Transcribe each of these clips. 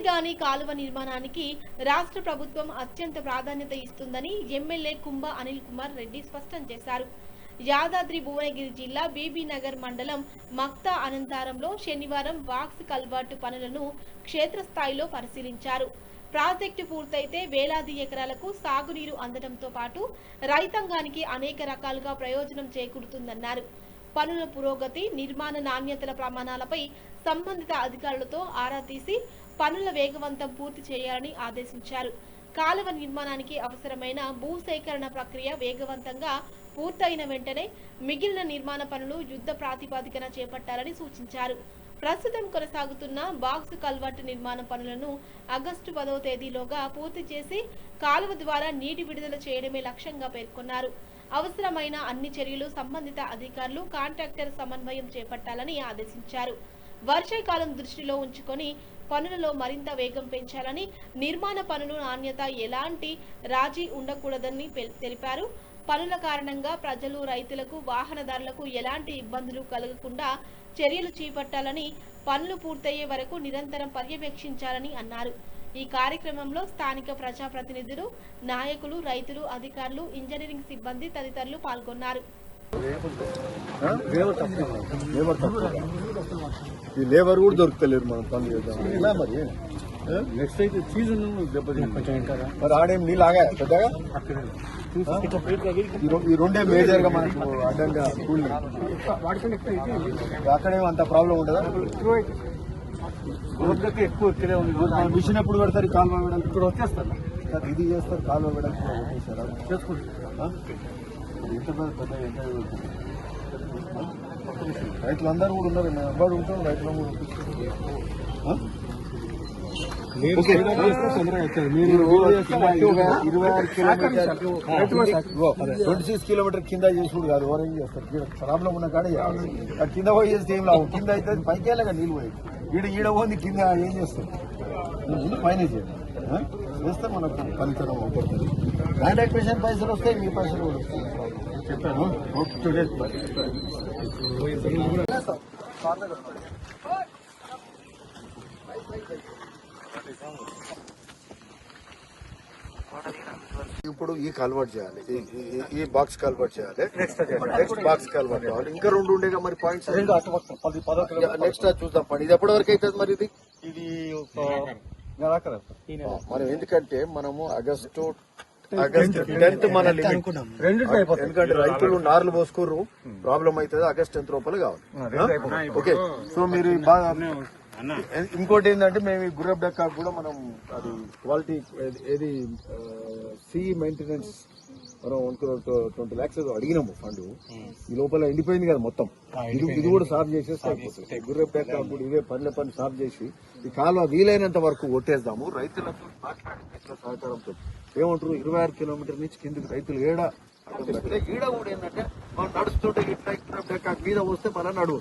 మాదిగాని కాలువ నిర్మాణానికి రాష్ట్ర ప్రభుత్వం అత్యంత ప్రాధాన్యత ఇస్తుందని ఎమ్మెల్యే కుంభ అనిల్ కుమార్ రెడ్డి స్పష్టం చేశారు. యాదాద్రి భువనగిరి జిల్లా బీబీనగర్ మండలం మక్తా అనంతారంలో శనివారం బాక్స్ కల్వర్టు పనులను క్షేత్రస్థాయిలో పరిశీలించారు. ప్రాజెక్టు పూర్తయితే వేలాది ఎకరాలకు సాగునీరు అందడంతో పాటు రైతాంగానికి అనేక రకాలుగా ప్రయోజనం చేకూరుతుందన్నారు. పనుల పురోగతి, నిర్మాణ నాణ్యతల ప్రమాణాలపై సంబంధిత అధికారులతో ఆరా తీసి పనుల వేగవంతం పూర్తి చేయాలని ఆదేశించారు. కాలువ నిర్మాణానికి అవసరమైన భూసేకరణ ప్రక్రియ వేగవంతంగా పూర్తయిన వెంటనే మిగిలిన నిర్మాణ పనులు యుద్ధ ప్రాతిపదికన చేపట్టాలని సూచించారు. ప్రస్తుతం కొనసాగుతున్న బాక్స్ కల్వర్టు నిర్మాణ పనులను ఆగస్టు 10వ తేదీలోగా పూర్తి చేసి కాలువ ద్వారా నీటి విడుదల చేయడమే లక్ష్యంగా పేర్కొన్నారు. అవసరమైన అన్ని చర్యలు సంబంధిత అధికారులు, కాంట్రాక్టర్ సమన్వయం చేపట్టాలని ఆదేశించారు. వర్షాకాలం దృష్టిలో ఉంచుకొని పనులలో మరింత వేగం పెంచాలని, నిర్మాణ పనుల నాణ్యత ఎలాంటి రాజీ ఉండకూడదని తెలిపారు. పనుల కారణంగా ప్రజలు, రైతులకు, వాహనదారులకు ఎలాంటి ఇబ్బందులు కలగకుండా చర్యలు చేపట్టాలని, పనులు పూర్తయ్యే వరకు నిరంతరం పర్యవేక్షించాలని అన్నారు. ఈ కార్యక్రమంలో స్థానిక ప్రజాప్రతినిధులు, నాయకులు, రైతులు, అధికారులు, ఇంజనీరింగ్ సిబ్బంది తదితరులు పాల్గొన్నారు. లేబర్ కూడా దొరుకుతలేరు, మనం పనులు చేద్దాం ఇలా మరి. నెక్స్ట్ అయితే సీజన్ మరి ఆడేం నీళ్ళు ఆగా పెద్దగా ఈ రెండే మేజర్ గా మనకు అడ్డంగా కూలి. అక్కడేమో అంత ప్రాబ్లం ఉండదా? ఎక్కువ ఇక్కడే ఉంది. మిషన్ ఎప్పుడు పెడతారు? కాలువ వేయడానికి ఇక్కడ వచ్చేస్తారు, ఇది చేస్తారు, కాలువ వేయడానికి వచ్చేసారు, చేసుకుంటారు. ఎంత పెద్ద ఎంత రైతులందరూ కూడా ఉన్నారు, మేము అబ్బాయి ఉంటాం, రైతులు కూడా మీరు 26 కిలోమీటర్ కింద చేసుడు కాదు, ఓరేం చేస్తారు. ప్రాబ్లం ఉన్న కాడ కింద పోయి చేస్తే ఏం లాభం? కింద అయితే పైకి వెళ్ళగా నీళ్ళు పోయి ఈడ పోయింది, కింద ఏం చేస్తారు? పైన చేస్తే మనకు పనితనం అవుతుంది. ల్యాండ్ అక్విజిషన్ పైసలు వస్తాయి, మీ పైసలు కూడా వస్తాయి. చెప్పాను ఇప్పుడు ఈ కన్వర్ట్ చేయాలి, ఈ బాక్స్ కన్వర్ట్ చేయాలి, నెక్స్ట్ బాక్స్ కన్వర్ట్ చేయాలి. ఇంకా 2 ఉండేగా మరి పాయింట్స్. నెక్స్ట్ చూద్దాం పని. ఇది ఎప్పటి వరకు అవుతుంది మరి? ఇది మనం ఎందుకంటే మనము ఆగస్టు 10th మన లిమిట్. ఎందుకంటే రైతులు నార్లు పోసుకోరు, ప్రాబ్లం అవుతుంది. ఆగస్ట్ 10th లోపల కావాలి. ఓకే, సో మీరు బాగా. ఇంకోటి ఏంటంటే మేము ఈ గుర్రప్ డెక్కా కూడా మనం అది క్వాలిటీ ఏది సి మెయింటెనెన్స్ మనం 1 lakhs అడిగినాము ఫండ్. ఈ లోపల ఎండిపోయింది కదా మొత్తం, ఇది కూడా సాఫ్ చేసేస్తే అయిపోతుంది. గుర్రప్ డెక్కా కూడా ఇవే పని సాఫ్ చేసి ఈ కాలువ వీలైనంత వరకు కొట్టేద్దాము. రైతులకు సహకారంతో ఏమంటారు, 26 కిలోమీటర్ నుంచి కిందికి రైతులు ఈడ కూడా ఏంటంటే మనం నడుస్తుంటే ఇట్లా గుర్రప్ డెక్కా మీద వస్తే మనం నడువు.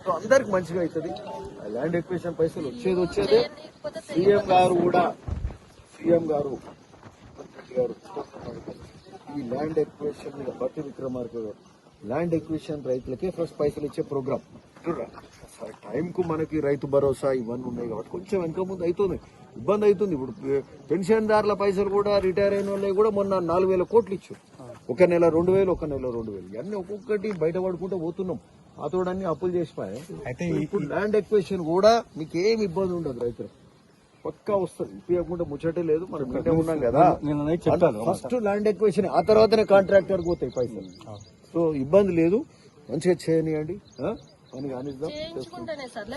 సో అందరికి మంచిగా అవుతుంది. ల్యాండ్ ఎక్విజిషన్ పైసలు వచ్చేదే. సీఎం గారు ఈ ల్యాండ్ ఎక్విజిషన్ మీద బట్టి విక్రమార్క గారు ల్యాండ్ ఎక్విజిషన్ రైతులకే ఫస్ట్ పైసలు ఇచ్చే ప్రోగ్రామ్. టైం కు మనకి రైతు భరోసా ఇవన్నీ ఉన్నాయి కాబట్టి కొంచెం వెనక ముందు అవుతుంది, ఇబ్బంది అవుతుంది. ఇప్పుడు పెన్షన్దారుల పైసలు కూడా, రిటైర్ అయిన వాళ్ళకి కూడా మొన్న 4,000 కోట్లు ఇచ్చు. ఒక నెల 2,000, ఒక నెల 2,000, ఇవన్నీ ఒక్కొక్కటి బయట పడుకుంటూ పోతున్నాం. అతోడన్ని అప్పులు చేసిపోయాయి. అయితే ఇప్పుడు ల్యాండ్ ఎక్విజిషన్ కూడా మీకు ఏమి ఇబ్బంది ఉండదు, రైతులు పక్కా వస్తుంది. ఇప్పకుండా ముచ్చటే లేదు, మనం ఇంటే ఉన్నాం కదా. ఫస్ట్ ల్యాండ్ ఎక్విజిషన్, ఆ తర్వాతనే కాంట్రాక్టర్ పోతాయి పైసలు. సో ఇబ్బంది లేదు, మంచిగా చేయనియండి, పని కానిద్దాం.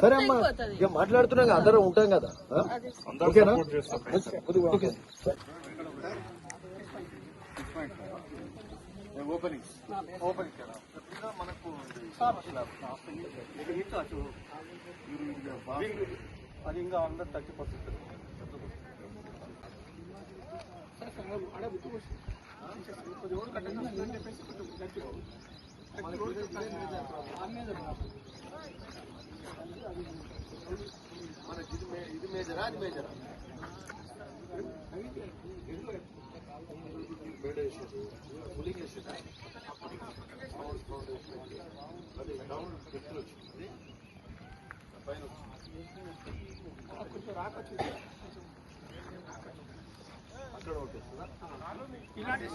సరే అమ్మా, ఇక మాట్లాడుతున్నాం, అందరం ఉంటాం కదా. ఓకేనా? ఓపెనింగ్ మనకు అది ఇంకా అందరు 30%. ఇది మేజరా, అది మేజరా? అది డౌన్ వచ్చింది, పైన వచ్చింది. అక్కడ ఒకటి వస్తుందా? ఇలాంటి